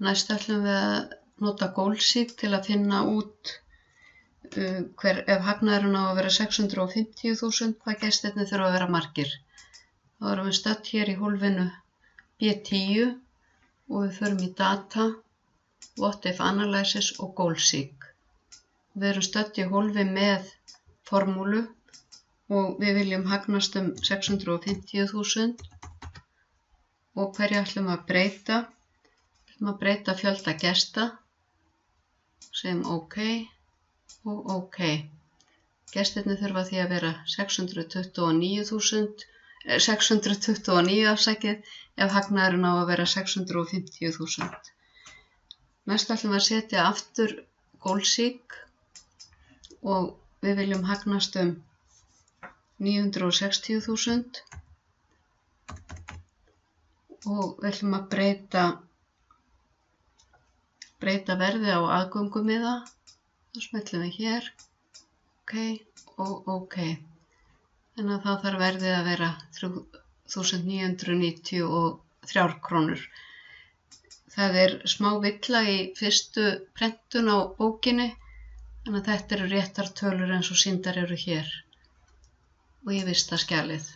Næst ætlum við að nota gólsík til að finna út ef hagnaðurinn á að vera 650.000, hvað gestirnir þurfa að vera margir. Þá erum við stödd hér í hólfinu B10 og við förum í Data, What If Analysis og gólsík. Við erum stödd í hólfi með formúlu og við viljum hagnast 650.000 og hverju ætlum að breyta? Við ætlum að breyta fjölda gesta, segjum OK og OK. Gestirnir þurfa því að vera 629 ef hagnaðurinn á að vera 650.000. Næst ætlum við að setja aftur gólsík og við viljum hagnast 960.000 og við ætlum að breyta verði á aðgöngumiða. Þá smellum við hér, OK og OK. Þannig að þá þarf verðið að vera 3.993 krónur. Það er smá villa í fyrstu prentun á bókinni, þannig að þetta eru réttar tölur eins og sýndar eru hér og í vista skjalið.